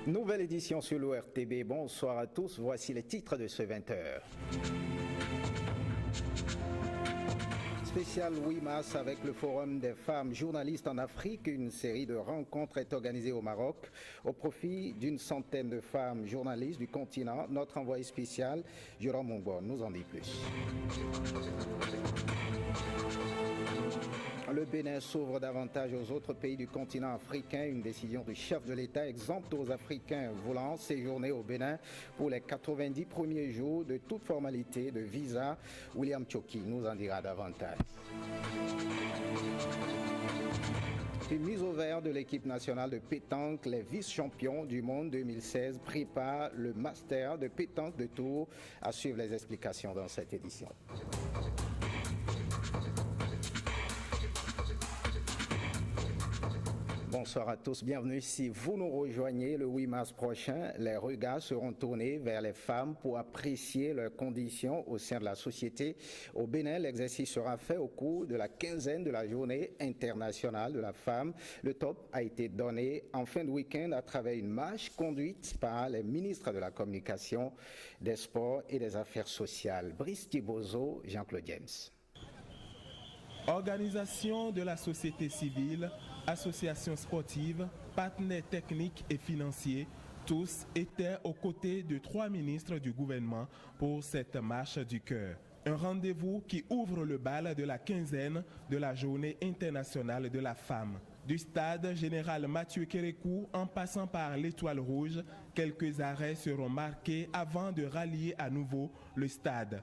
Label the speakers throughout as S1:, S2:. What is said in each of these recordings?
S1: Nouvelle édition sur l'ORTB. Bonsoir à tous. Voici les titres de ce 20h. Spécial 8 mars avec le Forum des femmes journalistes en Afrique. Une série de rencontres est organisée au Maroc au profit d'une centaine de femmes journalistes du continent. Notre envoyé spécial, Jérôme Mongbon, nous en dit plus. Le Bénin s'ouvre davantage aux autres pays du continent africain. Une décision du chef de l'État exempte aux Africains voulant séjourner au Bénin pour les 90 premiers jours de toute formalité de visa. William Tchoki nous en dira davantage. Une mise au vert de l'équipe nationale de pétanque, les vice-champions du monde 2016 préparent le master de pétanque de Tours. À suivre les explications dans cette édition. Bonsoir à tous, bienvenue. Si vous nous rejoignez le 8 mars prochain, les regards seront tournés vers les femmes pour apprécier leurs conditions au sein de la société. Au Bénin, l'exercice sera fait au cours de la quinzaine de la journée internationale de la femme. Le top a été donné en fin de week-end à travers une marche conduite par les ministres de la Communication, des Sports et des Affaires sociales. Brice Thibozo, Jean-Claude James.
S2: Organisation de la société civile, associations sportives, partenaires techniques et financiers, tous étaient aux côtés de 3 ministres du gouvernement pour cette marche du cœur. Un rendez-vous qui ouvre le bal de la quinzaine de la Journée internationale de la femme. Du stade général Mathieu Kérékou en passant par l'Étoile Rouge, quelques arrêts seront marqués avant de rallier à nouveau le stade.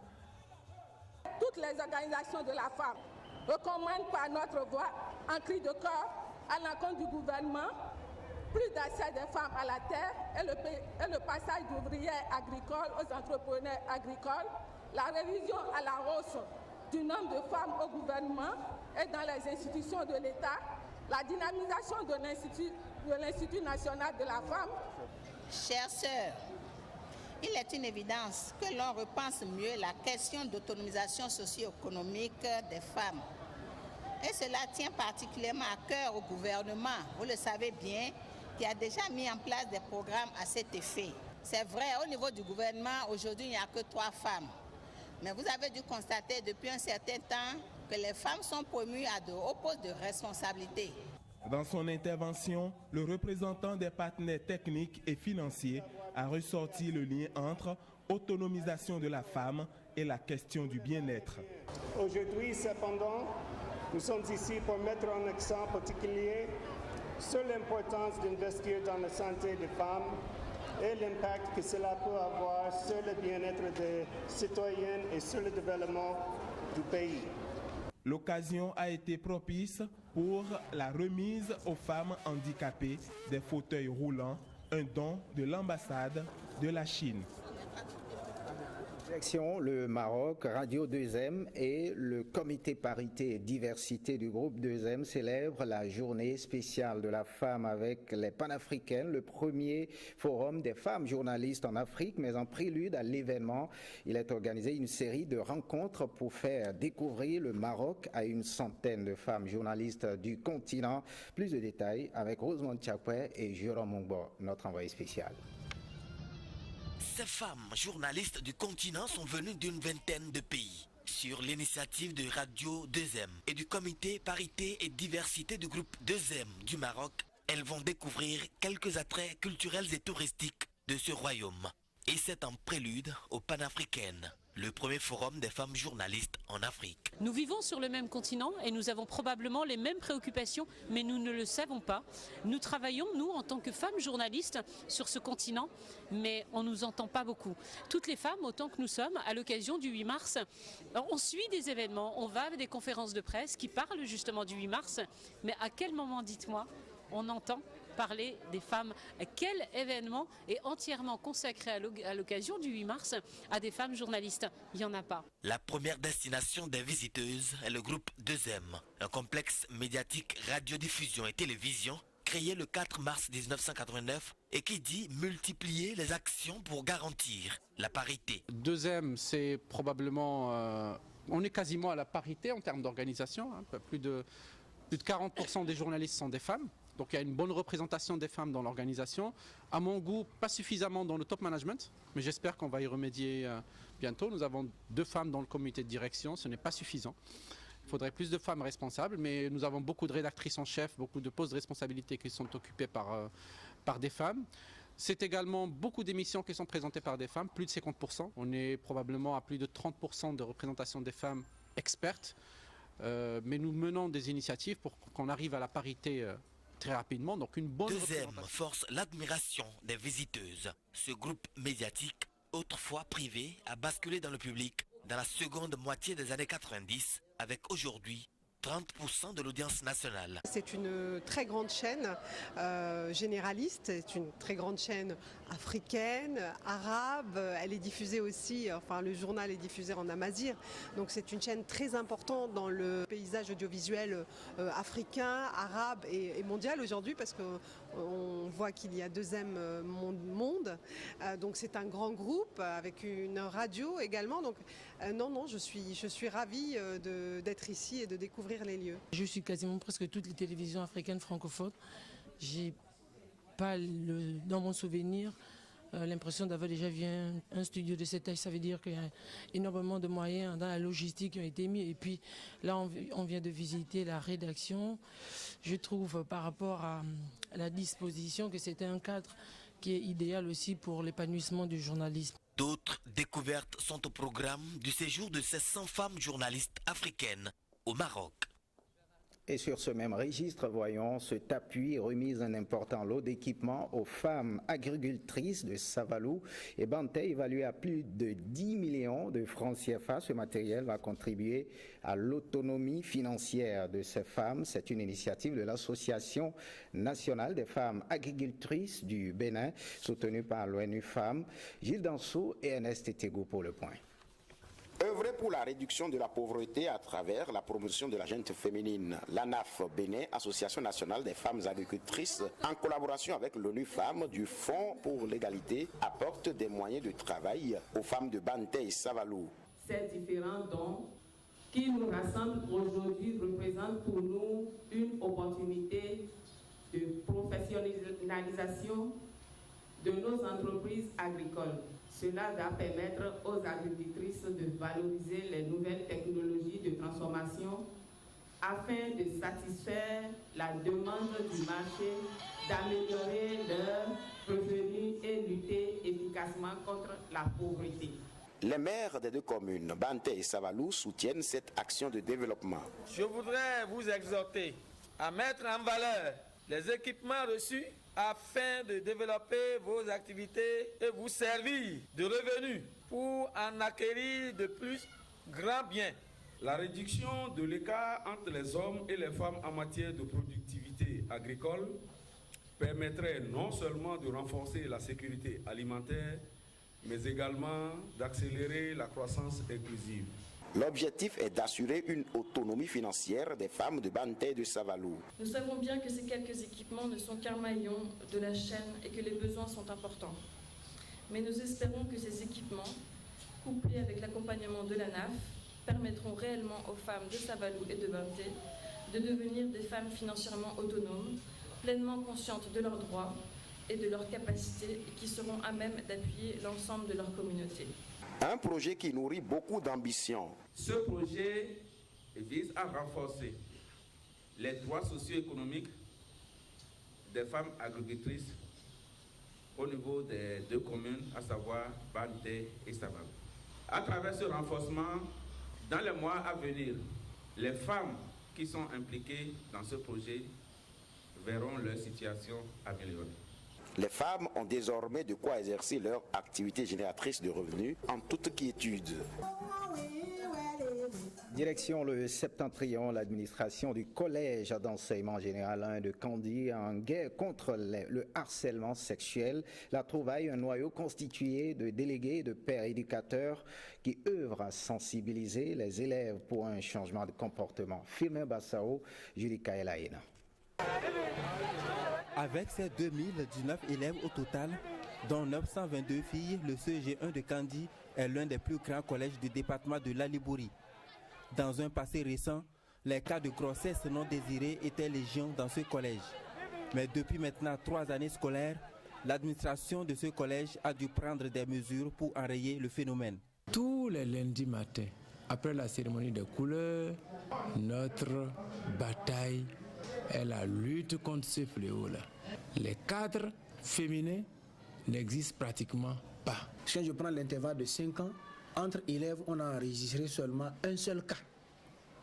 S3: Toutes les organisations de la femme recommande par notre voix un cri de cœur à l'encontre du gouvernement, plus d'accès des femmes à la terre et le passage d'ouvrières agricoles aux entrepreneurs agricoles, la révision à la hausse du nombre de femmes au gouvernement et dans les institutions de l'État, la dynamisation de l'Institut national de la femme.
S4: Chères sœurs, il est une évidence que l'on repense mieux la question d'autonomisation socio-économique des femmes. Et cela tient particulièrement à cœur au gouvernement, vous le savez bien, qui a déjà mis en place des programmes à cet effet. C'est vrai, au niveau du gouvernement, aujourd'hui, il n'y a que 3 femmes. Mais vous avez dû constater depuis un certain temps que les femmes sont promues à de hauts postes de responsabilité.
S2: Dans son intervention, le représentant des partenaires techniques et financiers a ressorti le lien entre autonomisation de la femme et la question du bien-être.
S5: Aujourd'hui, cependant, nous sommes ici pour mettre un accent particulier sur l'importance d'investir dans la santé des femmes et l'impact que cela peut avoir sur le bien-être des citoyennes et sur le développement du pays.
S2: L'occasion a été propice pour la remise aux femmes handicapées des fauteuils roulants, un don de l'ambassade de la Chine.
S1: Direction le Maroc, Radio 2M et le comité parité et diversité du groupe 2M célèbrent la journée spéciale de la femme avec les panafricaines, le premier forum des femmes journalistes en Afrique, mais en prélude à l'événement, il est organisé une série de rencontres pour faire découvrir le Maroc à une centaine de femmes journalistes du continent. Plus de détails avec Rosemont Tchapoué et Jérôme Mongbon, notre envoyé spécial.
S6: Ces femmes journalistes du continent sont venues d'une vingtaine de pays. Sur l'initiative de Radio 2M et du comité parité et diversité du groupe 2M du Maroc, elles vont découvrir quelques attraits culturels et touristiques de ce royaume. Et c'est en prélude aux panafricaines, le premier forum des femmes journalistes en Afrique.
S7: Nous vivons sur le même continent et nous avons probablement les mêmes préoccupations, mais nous ne le savons pas. Nous travaillons, nous, en tant que femmes journalistes, sur ce continent, mais on ne nous entend pas beaucoup. Toutes les femmes, autant que nous sommes, à l'occasion du 8 mars, on suit des événements, on va à des conférences de presse qui parlent justement du 8 mars, mais à quel moment, dites-moi, on entend parler des femmes? Quel événement est entièrement consacré à l'occasion du 8 mars à des femmes journalistes? Il n'y en a pas.
S6: La première destination des visiteuses est le groupe 2M, un complexe médiatique radiodiffusion et télévision créé le 4 mars 1989 et qui dit multiplier les actions pour garantir la parité.
S8: 2M, c'est probablement... on est quasiment à la parité en termes d'organisation, hein, plus de 40% des journalistes sont des femmes. Donc il y a une bonne représentation des femmes dans l'organisation. À mon goût, pas suffisamment dans le top management, mais j'espère qu'on va y remédier bientôt. Nous avons 2 femmes dans le comité de direction, ce n'est pas suffisant. Il faudrait plus de femmes responsables, mais nous avons beaucoup de rédactrices en chef, beaucoup de postes de responsabilité qui sont occupés par des femmes. C'est également beaucoup d'émissions qui sont présentées par des femmes, plus de 50%. On est probablement à plus de 30% de représentation des femmes expertes. Mais nous menons des initiatives pour qu'on arrive à la parité très rapidement. Donc une bonne
S6: représentation. Force l'admiration des visiteuses. Ce groupe médiatique, autrefois privé, a basculé dans le public dans la seconde moitié des années 90, avec aujourd'hui 30% de l'audience nationale.
S9: C'est une très grande chaîne généraliste, c'est une très grande chaîne africaine, arabe, elle est diffusée aussi, enfin le journal est diffusé en amazigh, donc c'est une chaîne très importante dans le paysage audiovisuel africain, arabe et mondial aujourd'hui parce qu'on voit qu'il y a 2M Monde, donc c'est un grand groupe avec une radio également, donc non, je suis ravie d'être ici et de découvrir les lieux.
S10: Je suis quasiment presque toutes les télévisions africaines francophones. J'ai pas dans mon souvenir l'impression d'avoir déjà vu un studio de cette taille. Ça veut dire qu'il y a énormément de moyens dans la logistique qui ont été mis. Et puis là, on vient de visiter la rédaction. Je trouve par rapport à la disposition que c'était un cadre qui est idéal aussi pour l'épanouissement du journalisme.
S6: D'autres découvertes sont au programme du séjour de ces 100 femmes journalistes africaines au Maroc.
S1: Et sur ce même registre, voyons cet appui remise un important lot d'équipements aux femmes agricultrices de Savalou et Banté, évalué à plus de 10 millions de francs CFA. Ce matériel va contribuer à l'autonomie financière de ces femmes. C'est une initiative de l'Association nationale des femmes agricultrices du Bénin, soutenue par l'ONU Femmes. Gilles Dansou et Ernest Tego pour le point.
S11: Œuvrer pour la réduction de la pauvreté à travers la promotion de la gente féminine. L'ANAF Bénin, Association nationale des femmes agricultrices, en collaboration avec l'ONU Femmes du Fonds pour l'égalité, apporte des moyens de travail aux femmes de Banté et Savalou.
S12: Ces différents dons qui nous rassemblent aujourd'hui représentent pour nous une opportunité de professionnalisation de nos entreprises agricoles. Cela va permettre aux agricultrices de valoriser les nouvelles technologies de transformation afin de satisfaire la demande du marché, d'améliorer leurs revenus et lutter efficacement contre la pauvreté.
S11: Les maires des 2 communes, Banté et Savalou, soutiennent cette action de développement.
S13: Je voudrais vous exhorter à mettre en valeur les équipements reçus afin de développer vos activités et vous servir de revenus pour en acquérir de plus grands biens.
S14: La réduction de l'écart entre les hommes et les femmes en matière de productivité agricole permettrait non seulement de renforcer la sécurité alimentaire, mais également d'accélérer la croissance inclusive.
S11: L'objectif est d'assurer une autonomie financière des femmes de Banté et de Savalou.
S15: Nous savons bien que ces quelques équipements ne sont qu'un maillon de la chaîne et que les besoins sont importants. Mais nous espérons que ces équipements, couplés avec l'accompagnement de l'ANAF, permettront réellement aux femmes de Savalou et de Banté de devenir des femmes financièrement autonomes, pleinement conscientes de leurs droits et de leurs capacités et qui seront à même d'appuyer l'ensemble de leur communauté.
S11: Un projet qui nourrit beaucoup d'ambition.
S14: Ce projet vise à renforcer les droits socio-économiques des femmes agricultrices au niveau des 2 communes, à savoir Banté et Savalou. À travers ce renforcement, dans les mois à venir, les femmes qui sont impliquées dans ce projet verront leur situation améliorée.
S11: Les femmes ont désormais de quoi exercer leur activité génératrice de revenus en toute quiétude.
S1: Direction le Septentrion, l'administration du collège d'enseignement général 1 de Kandy en guerre contre le harcèlement sexuel. La trouvaille, un noyau constitué de délégués et de pères éducateurs qui œuvrent à sensibiliser les élèves pour un changement de comportement. Firmin Bassao, Julie Kaelaïna.
S16: Avec ses 2019 élèves au total, dont 922 filles, le CEG1 de Kandy est l'un des plus grands collèges du département de l'Alibori. Dans un passé récent, les cas de grossesse non désirée étaient légion dans ce collège. Mais depuis maintenant 3 années scolaires, l'administration de ce collège a dû prendre des mesures pour enrayer le phénomène.
S17: Tous les lundis matins, après la cérémonie des couleurs, notre bataille est la lutte contre ce fléau-là. Les cadres féminins n'existent pratiquement pas.
S18: Quand je prends l'intervalle de 5 ans, entre élèves, on a enregistré seulement un seul cas.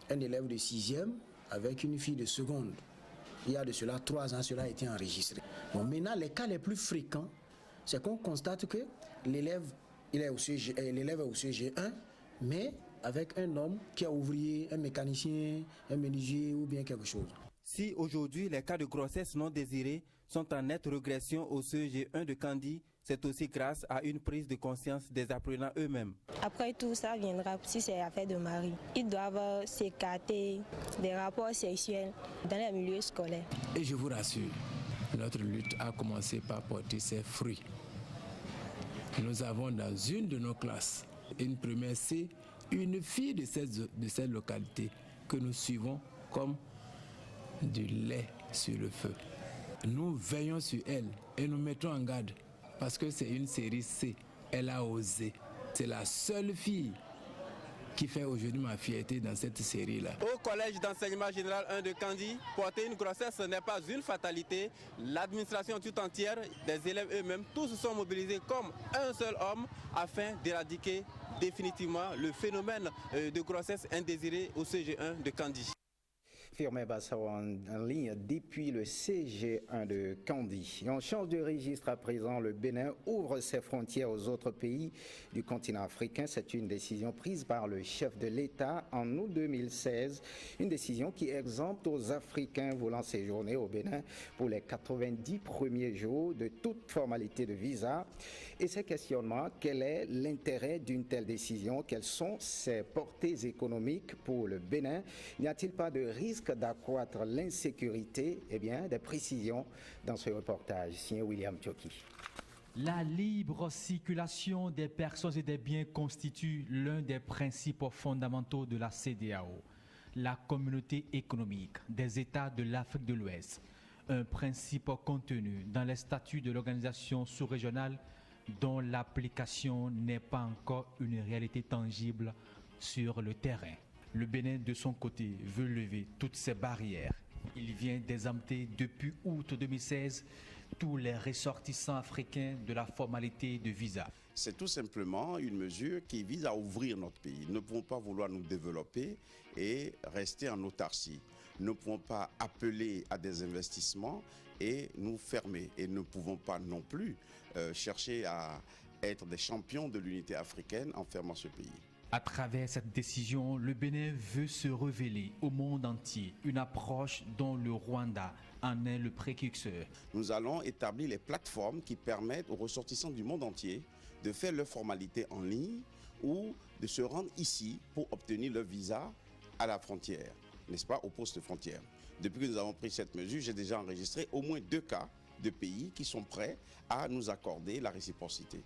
S18: Un élève de 6e avec une fille de seconde. Il y a de cela 3 ans, cela a été enregistré. Bon, maintenant, les cas les plus fréquents, c'est qu'on constate que l'élève est au CG1, mais avec un homme qui est ouvrier, un mécanicien, un menuisier ou bien quelque chose.
S16: Si aujourd'hui les cas de grossesse non désirée sont en nette régression au CG1 de Kandi, c'est aussi grâce à une prise de conscience des apprenants eux-mêmes.
S19: Après tout ça viendra si c'est affaire de mari. Ils doivent s'écarter des rapports sexuels dans les milieux scolaires.
S17: Et je vous rassure, notre lutte a commencé par porter ses fruits. Nous avons dans une de nos classes, une première C, une fille de cette localité que nous suivons comme du lait sur le feu. Nous veillons sur elle et nous mettons en garde parce que c'est une série C. Elle a osé. C'est la seule fille qui fait aujourd'hui ma fierté dans cette série-là.
S16: Au collège d'enseignement général 1 de Kandi, porter une grossesse n'est pas une fatalité. L'administration tout entière, des élèves eux-mêmes, tous se sont mobilisés comme un seul homme afin d'éradiquer définitivement le phénomène de grossesse indésirée au CG1 de Kandi.
S1: Firmin Bassao en ligne depuis le CG1 de Kandi. Et on change de registre à présent. Le Bénin ouvre ses frontières aux autres pays du continent africain. C'est une décision prise par le chef de l'État en août 2016. Une décision qui exempte aux Africains voulant séjourner au Bénin pour les 90 premiers jours de toute formalité de visa. Et ces questionnements, quel est l'intérêt d'une telle décision? Quelles sont ses portées économiques pour le Bénin? N'y a-t-il pas de risque d'accroître l'insécurité? Eh bien, des précisions dans ce reportage signé William Tchoki.
S20: La libre circulation des personnes et des biens constitue l'un des principes fondamentaux de la CEDEAO, la communauté économique des États de l'Afrique de l'Ouest, un principe contenu dans les statuts de l'organisation sous-régionale dont l'application n'est pas encore une réalité tangible sur le terrain. Le Bénin, de son côté, veut lever toutes ces barrières. Il vient d'exempter depuis août 2016 tous les ressortissants africains de la formalité de visa.
S11: C'est tout simplement une mesure qui vise à ouvrir notre pays. Nous ne pouvons pas vouloir nous développer et rester en autarcie. Nous ne pouvons pas appeler à des investissements et nous fermer. Et nous ne pouvons pas non plus chercher à être des champions de l'unité africaine en fermant ce pays.
S20: À travers cette décision, le Bénin veut se révéler au monde entier, une approche dont le Rwanda en est le précurseur.
S11: Nous allons établir les plateformes qui permettent aux ressortissants du monde entier de faire leurs formalités en ligne ou de se rendre ici pour obtenir leur visa à la frontière, n'est-ce pas, au poste frontière. Depuis que nous avons pris cette mesure, j'ai déjà enregistré au moins 2 cas de pays qui sont prêts à nous accorder la réciprocité.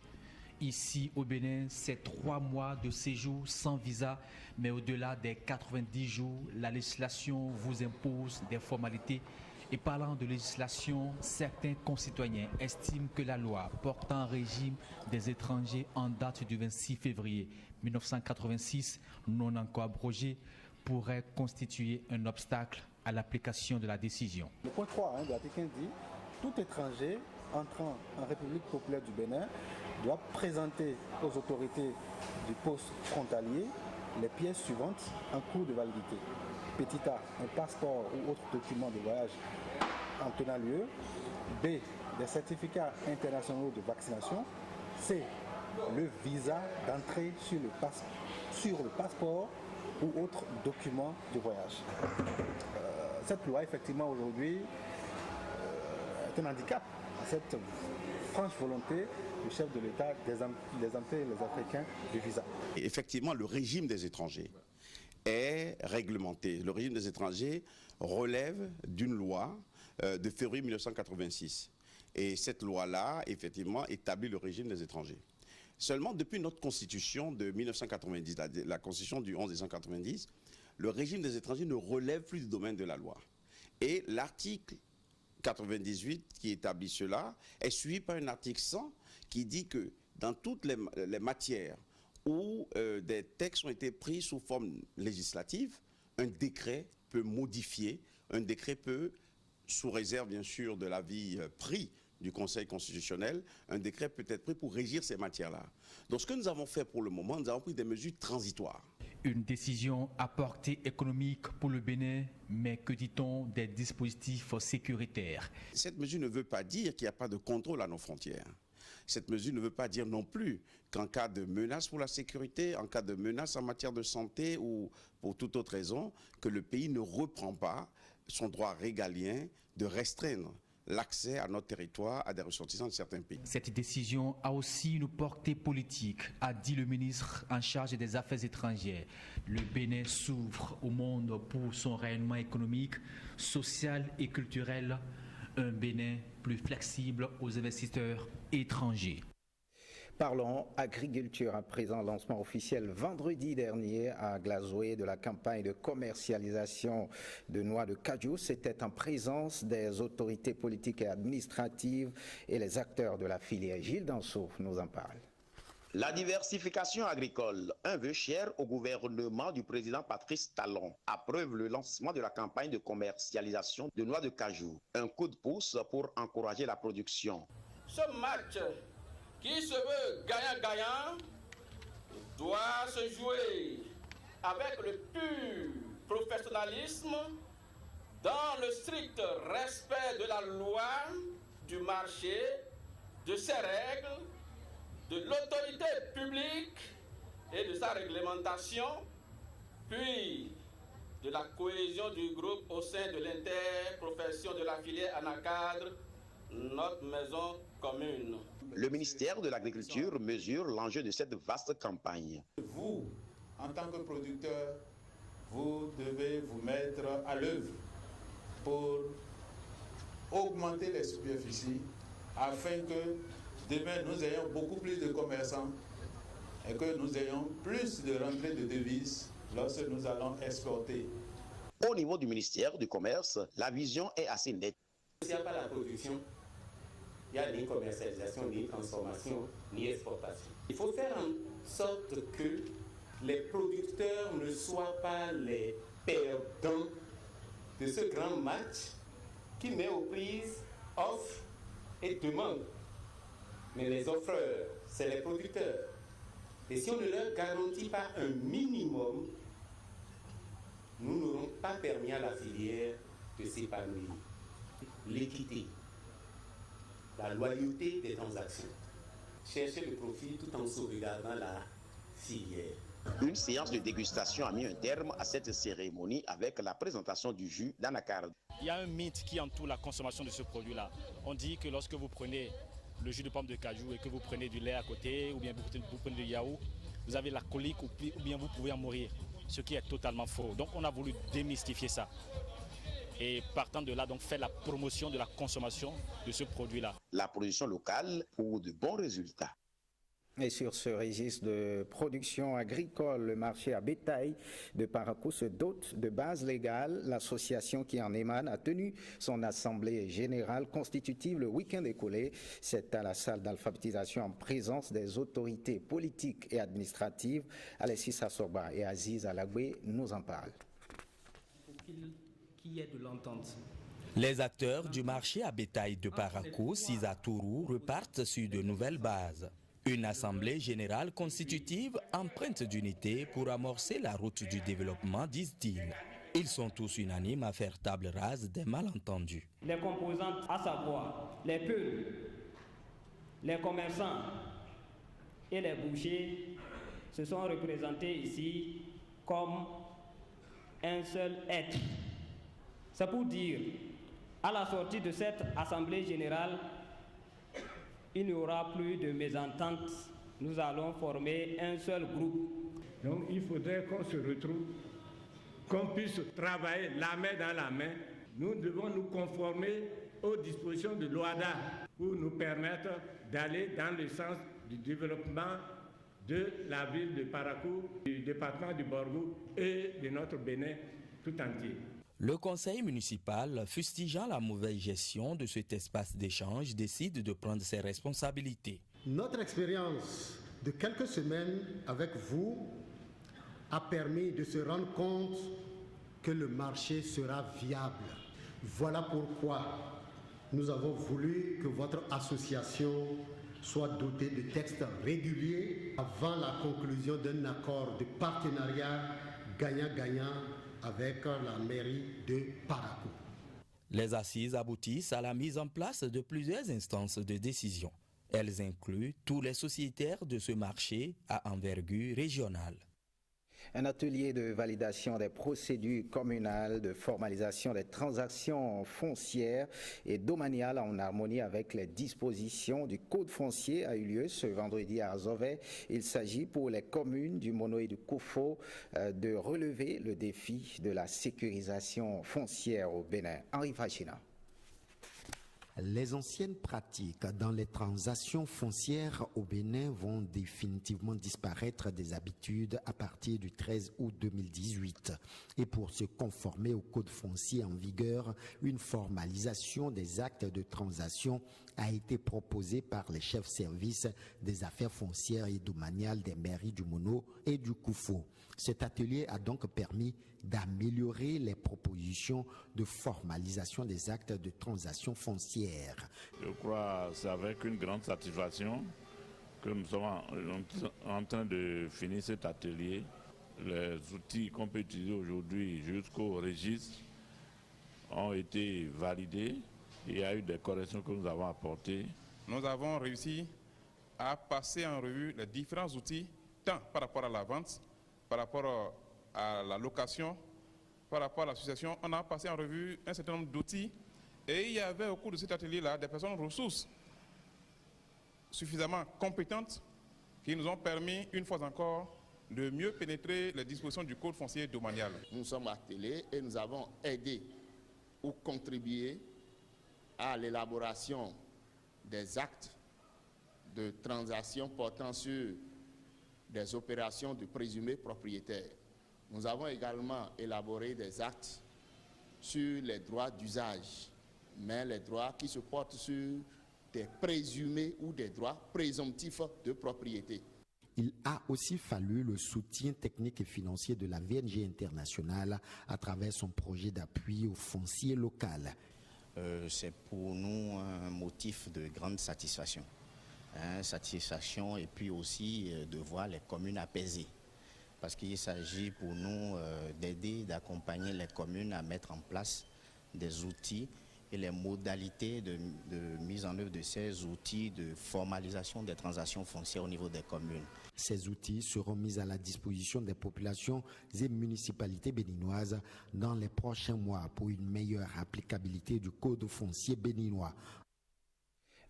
S20: Ici au Bénin, c'est 3 mois de séjour sans visa, mais au-delà des 90 jours, la législation vous impose des formalités. Et parlant de législation, certains concitoyens estiment que la loi portant régime des étrangers en date du 26 février 1986, non encore abrogée, pourrait constituer un obstacle à l'application de la décision.
S21: Le point 3 de l'article 15 dit « Tout étranger entrant en République populaire du Bénin doit présenter aux autorités du poste frontalier les pièces suivantes en cours de validité. Petit A, un passeport ou autre document de voyage en tenant lieu. B, des certificats internationaux de vaccination. C, le visa d'entrée sur le passeport ou autre document de voyage. Cette loi, effectivement, aujourd'hui, est un handicap à cette franche volonté du chef de l'État d'exempter les Africains du visa.
S11: Et effectivement, le régime des étrangers est réglementé. Le régime des étrangers relève d'une loi de février 1986. Et cette loi-là, effectivement, établit le régime des étrangers. Seulement, depuis notre constitution de 1990, la constitution du 11 décembre 1990, le régime des étrangers ne relève plus du domaine de la loi. Et l'article 98 qui établit cela est suivi par un article 100 qui dit que dans toutes les matières où des textes ont été pris sous forme législative, un décret peut modifier, un décret peut, sous réserve bien sûr de l'avis pris du Conseil constitutionnel, un décret peut être pris pour régir ces matières-là. Donc ce que nous avons fait pour le moment, nous avons pris des mesures transitoires.
S20: Une décision à portée économique pour le Bénin, mais que dit-on des dispositifs sécuritaires?
S11: Cette mesure ne veut pas dire qu'il n'y a pas de contrôle à nos frontières. Cette mesure ne veut pas dire non plus qu'en cas de menace pour la sécurité, en cas de menace en matière de santé ou pour toute autre raison, que le pays ne reprend pas son droit régalien de restreindre l'accès à notre territoire à des ressortissants de certains pays.
S20: Cette décision a aussi une portée politique, a dit le ministre en charge des Affaires étrangères. Le Bénin s'ouvre au monde pour son rayonnement économique, social et culturel. Un Bénin plus flexible aux investisseurs étrangers.
S1: Parlons agriculture à présent. Lancement officiel vendredi dernier à Glazoué de la campagne de commercialisation de noix de cajou. C'était en présence des autorités politiques et administratives et les acteurs de la filière. Gilles Danseau nous en parle.
S11: La diversification agricole, un vœu cher au gouvernement du président Patrice Talon, approuve le lancement de la campagne de commercialisation de noix de cajou. Un coup de pouce pour encourager la production.
S13: Ce match qui se veut gagnant-gagnant doit se jouer avec le pur professionnalisme, dans le strict respect de la loi, du marché, de ses règles, de l'autorité publique et de sa réglementation, puis de la cohésion du groupe au sein de l'interprofession de la filière ANACADRE, notre maison commune.
S11: Le ministère de l'Agriculture mesure l'enjeu de cette vaste campagne.
S3: Vous, en tant que producteur, vous devez vous mettre à l'œuvre pour augmenter les superficies afin que demain nous ayons beaucoup plus de commerçants et que nous ayons plus de rentrées de devises lorsque nous allons exporter.
S11: Au niveau du ministère du Commerce, la vision est assez nette.
S22: S'il n'y a pas la production, il n'y a ni commercialisation, ni transformation, ni exportation. Il faut faire en sorte que les producteurs ne soient pas les perdants de ce grand match qui met aux prises offre et demande. Mais les offreurs, c'est les producteurs. Et si on ne leur garantit pas un minimum, nous n'aurons pas permis à la filière de s'épanouir. L'équité, la loyauté des transactions, chercher le profit tout en sauvegardant la filière.
S11: Une séance de dégustation a mis un terme à cette cérémonie avec la présentation du jus d'anacarde.
S23: Il y a un mythe qui entoure la consommation de ce produit-là. On dit que lorsque vous prenez le jus de pomme de cajou et que vous prenez du lait à côté ou bien vous prenez du yaourt, vous avez la colique ou bien vous pouvez en mourir, ce qui est totalement faux. Donc on a voulu démystifier ça. Et partant de là, donc faire la promotion de la consommation de ce produit-là.
S11: La production locale pour de bons résultats.
S1: Et sur ce registre de production agricole, le marché à bétail de Parakou se dote de bases légales. L'association qui en émane a tenu son assemblée générale constitutive le week-end écoulé. C'est à la salle d'alphabétisation en présence des autorités politiques et administratives. Alessis Assorba et Aziz Alagwe nous en parlent.
S24: Qu'il y ait de l'entente.
S25: Les acteurs du marché à bétail de Parakou, Cisatourou, repartent sur de nouvelles bases. Une assemblée générale constitutive empreinte d'unité pour amorcer la route du développement, disent-ils. Ils sont tous unanimes à faire table rase des malentendus.
S24: Les composantes, à savoir les peuls, les commerçants et les bouchers, se sont représentés ici comme un seul être. C'est pour dire, à la sortie de cette assemblée générale, il n'y aura plus de mésentente. Nous allons former un seul groupe.
S26: Donc il faudrait qu'on se retrouve, qu'on puisse travailler la main dans la main. Nous devons nous conformer aux dispositions de l'OADA pour nous permettre d'aller dans le sens du développement de la ville de Parakou, du département du Borgou et de notre Bénin tout entier.
S25: Le conseil municipal, fustigeant la mauvaise gestion de cet espace d'échange, décide de prendre ses responsabilités.
S2: Notre expérience de quelques semaines avec vous a permis de se rendre compte que le marché sera viable. Voilà pourquoi nous avons voulu que votre association soit dotée de textes réguliers avant la conclusion d'un accord de partenariat gagnant-gagnant avec la mairie de Parakou.
S25: Les assises aboutissent à la mise en place de plusieurs instances de décision. Elles incluent tous les sociétaires de ce marché à envergure régionale.
S1: Un atelier de validation des procédures communales de formalisation des transactions foncières et domaniales en harmonie avec les dispositions du Code foncier a eu lieu ce vendredi à Azové. Il s'agit pour les communes du Mono et du Koufo de relever le défi de la sécurisation foncière au Bénin. Henri Fachina.
S4: Les anciennes pratiques dans les transactions foncières au Bénin vont définitivement disparaître des habitudes à partir du 13 août 2018. Et pour se conformer au code foncier en vigueur, une formalisation des actes de transaction a été proposée par les chefs services des affaires foncières et domaniales des mairies du Mono et du Koufo. Cet atelier a donc permis d'améliorer les propositions de formalisation des actes de transaction foncière.
S5: Je crois que c'est avec une grande satisfaction que nous sommes en train de finir cet atelier. Les outils qu'on peut utiliser aujourd'hui jusqu'au registre ont été validés. Il y a eu des corrections que nous avons apportées.
S7: Nous avons réussi à passer en revue les différents outils, tant par rapport à la vente, par rapport à la location, par rapport à l'association. On a passé en revue un certain nombre d'outils et il y avait au cours de cet atelier-là des personnes ressources suffisamment compétentes qui nous ont permis, une fois encore, de mieux pénétrer les dispositions du Code foncier domanial.
S11: Nous sommes attelés et nous avons aidé ou contribué à l'élaboration des actes de transaction portant sur des opérations de présumés propriétaires. Nous avons également élaboré des actes sur les droits d'usage, mais les droits qui se portent sur des présumés ou des droits présomptifs de propriété.
S4: Il a aussi fallu le soutien technique et financier de la VNG internationale à travers son projet d'appui au foncier local.
S8: C'est pour nous un motif de grande satisfaction. Satisfaction et puis aussi de voir les communes apaisées. Parce qu'il s'agit pour nous d'aider, d'accompagner les communes à mettre en place des outils et les modalités de mise en œuvre de ces outils de formalisation des transactions foncières au niveau des communes.
S4: Ces outils seront mis à la disposition des populations et municipalités béninoises dans les prochains mois pour une meilleure applicabilité du Code foncier béninois.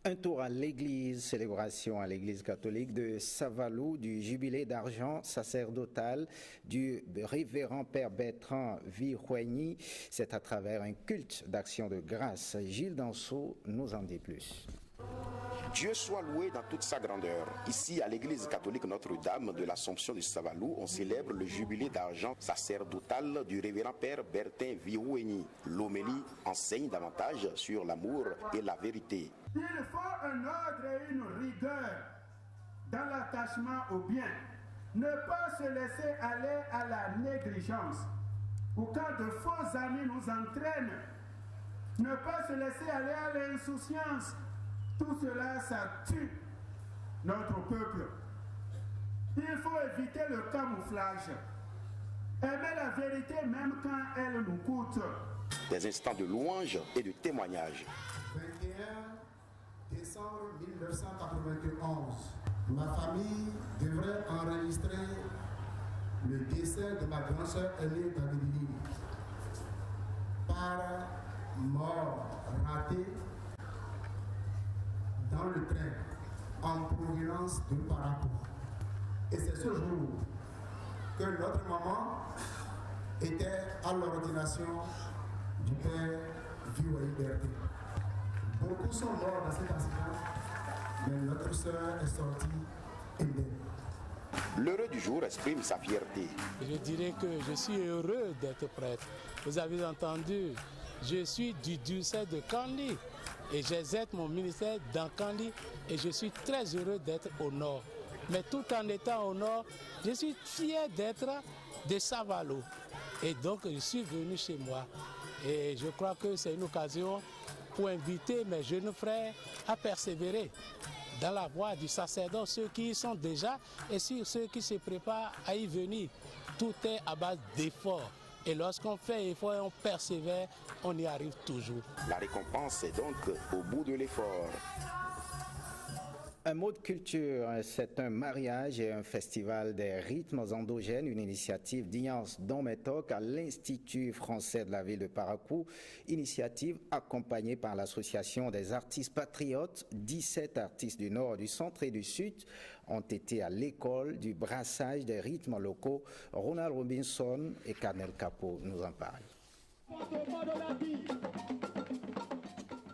S1: Un tour à l'église, célébration à l'église catholique de Savalou du jubilé d'argent sacerdotal du révérend père Bertrand Virhoigny. C'est à travers un culte d'action de grâce. Gilles Danseau nous en dit plus.
S11: Dieu soit loué dans toute sa grandeur. Ici, à l'église catholique Notre-Dame de l'Assomption de Savalou, on célèbre le jubilé d'argent sacerdotal du révérend père Bertin Virhoigny. L'homélie enseigne davantage sur l'amour et la vérité.
S9: Il faut un ordre et une rigueur dans l'attachement au bien. Ne pas se laisser aller à la négligence ou quand de faux amis nous entraînent. Ne pas se laisser aller à l'insouciance. Tout cela, ça tue notre peuple. Il faut éviter le camouflage. Aimer la vérité même quand elle nous coûte.
S11: Des instants de louange et de témoignage.
S27: 21 décembre 1991, ma famille devrait enregistrer le décès de ma grand-sœur aînée Davidini par mort ratée dans le train en provenance de Parakou. Et c'est ce jour que notre maman était à l'ordination du père Virhoigny Bertin. Beaucoup sont morts dans cet accident, mais notre sœur est sortie indemne.
S11: L'heureux du jour exprime sa fierté.
S6: Je dirais que je suis heureux d'être prêtre. Vous avez entendu, je suis du diocèse de Kanli et j'exerce mon ministère dans Kanli et je suis très heureux d'être au nord. Mais tout en étant au nord, je suis fier d'être de Savalo. Et donc je suis venu chez moi. Et je crois que c'est une occasion pour inviter mes jeunes frères à persévérer dans la voie du sacerdoce, ceux qui y sont déjà et ceux qui se préparent à y venir. Tout est à base d'efforts. Et lorsqu'on fait effort et on persévère, on y arrive toujours.
S11: La récompense est donc au bout de l'effort.
S1: Un mot de culture, c'est un mariage et un festival des rythmes endogènes, une initiative d'Ignace Donmetok à l'Institut français de la ville de Parakou, initiative accompagnée par l'Association des artistes patriotes. 17 artistes du nord, du centre et du sud ont été à l'école du brassage des rythmes locaux. Ronald Robinson et Carnel Capo nous en parlent.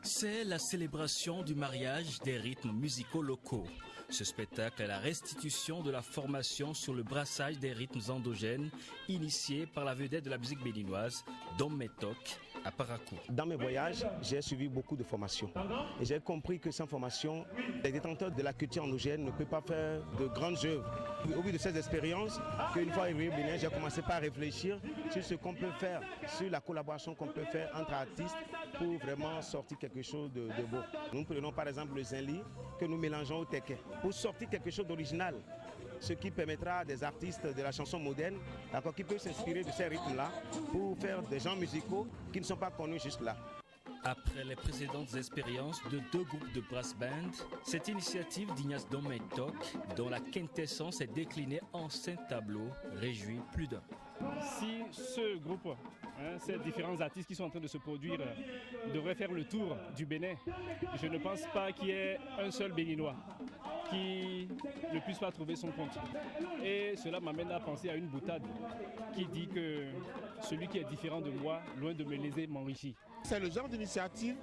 S10: C'est la célébration du mariage des rythmes musicaux locaux. Ce spectacle est la restitution de la formation sur le brassage des rythmes endogènes initiée par la vedette de la musique béninoise, Donmetok, à Parakou.
S12: Dans mes voyages, j'ai suivi beaucoup de formations et j'ai compris que sans formation, les détenteurs de la culture endogène ne peuvent pas faire de grandes œuvres. Au bout de ces expériences, qu'une fois arrivé au Bénin, j'ai commencé par réfléchir sur ce qu'on peut faire, sur la collaboration qu'on peut faire entre artistes pour vraiment sortir quelque chose de beau. Nous prenons par exemple le zinli que nous mélangeons au teke pour sortir quelque chose d'original, ce qui permettra à des artistes de la chanson moderne qui peuvent s'inspirer de ces rythmes-là pour faire des genres musicaux qui ne sont pas connus jusque-là.
S10: Après les précédentes expériences de 2 groupes de brass band, cette initiative d'Ignace Donmetok, dont la quintessence est déclinée en 5 tableaux, réjouit plus d'un.
S23: Si ce groupe, ces différents artistes qui sont en train de se produire, devraient faire le tour du Bénin, je ne pense pas qu'il y ait un seul Béninois qui ne puisse pas trouver son compte. Et cela m'amène à penser à une boutade qui dit que celui qui est différent de moi, loin de me léser, m'enrichit.
S14: C'est le genre d'initiative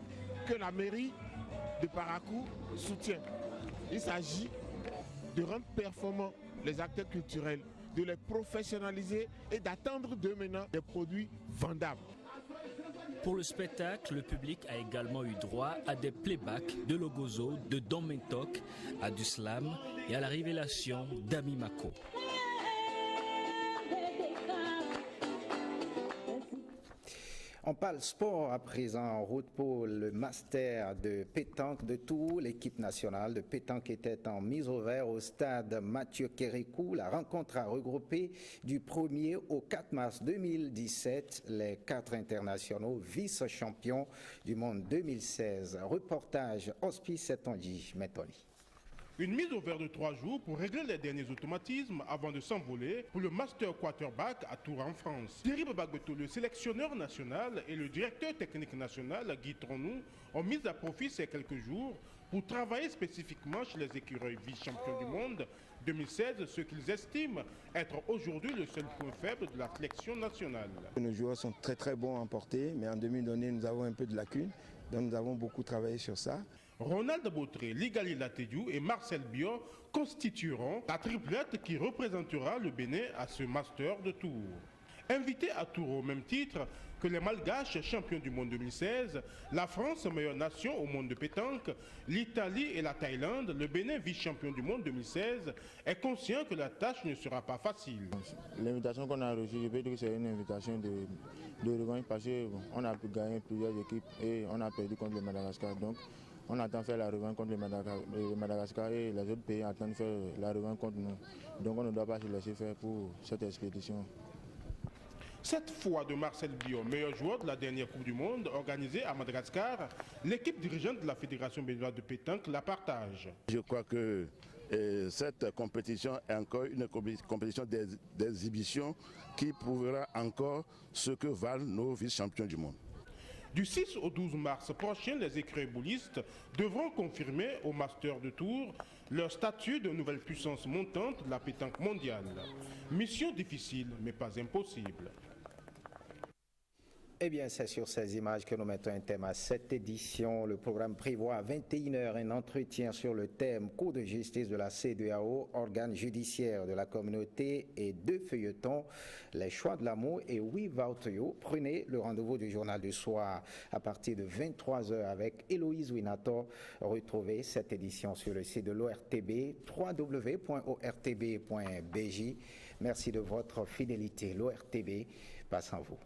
S14: que la mairie de Parakou soutient. Il s'agit de rendre performants les acteurs culturels, de les professionnaliser et d'attendre d'eux maintenant des produits vendables.
S10: Pour le spectacle, le public a également eu droit à des playbacks de Logozo, de Donmetok, à du slam et à la révélation d'Ami Mako.
S1: On parle sport à présent, en route pour le master de pétanque de Tours. L'équipe nationale de pétanque était en mise au vert au stade Mathieu Kérékou. La rencontre a regroupé du 1er au 4 mars 2017 les 4 internationaux vice-champions du monde 2016. Reportage Hospice Etonji Metoni.
S14: Une mise au vert de 3 jours pour régler les derniers automatismes avant de s'envoler pour le Master Quarterback à Tours en France. Thierry Babagoto, le sélectionneur national, et le directeur technique national, Guy Tronou, ont mis à profit ces quelques jours pour travailler spécifiquement chez les écureuils vice-champions du monde 2016, ce qu'ils estiment être aujourd'hui le seul point faible de la sélection nationale.
S15: Nos joueurs sont très bons à portée, mais en demi-donnée, nous avons un peu de lacunes, donc nous avons beaucoup travaillé sur ça.
S14: Ronald Botré, Ligali Latediou et Marcel Biot constitueront la triplette qui représentera le Bénin à ce Master de Tours. Invité à Tours au même titre que les Malgaches champions du monde 2016, la France, meilleure nation au monde de pétanque, l'Italie et la Thaïlande, le Bénin vice-champion du monde 2016, est conscient que la tâche ne sera pas facile.
S18: L'invitation qu'on a reçue, je peux dire que c'est une invitation de revanche parce qu'on a pu gagner plusieurs équipes et on a perdu contre le Madagascar. Donc, on attend faire la revanche contre le Madagascar et les autres pays attendent faire la revanche contre nous. Donc on ne doit pas se laisser faire pour cette expédition.
S14: Cette fois de Marcel Biot, meilleur joueur de la dernière Coupe du Monde organisée à Madagascar, l'équipe dirigeante de la Fédération béninoise de pétanque la partage.
S19: Je crois que cette compétition est encore une compétition d'exhibition qui prouvera encore ce que valent nos vice-champions du monde.
S14: Du 6 au 12 mars prochain, les écureuils boulistes devront confirmer au Master de Tours leur statut de nouvelle puissance montante de la pétanque mondiale. Mission difficile, mais pas impossible.
S1: Eh bien, c'est sur ces images que nous mettons un thème à cette édition. Le programme prévoit à 21h un entretien sur le thème Cour de justice de la CEDEAO, organe judiciaire de la communauté, et 2 feuilletons, Les choix de l'amour et Oui Vautio. Prenez le rendez-vous du journal du soir à partir de 23h avec Héloïse Winator. Retrouvez cette édition sur le site de l'ORTB, www.ortb.bj. Merci de votre fidélité. L'ORTB passe en vous.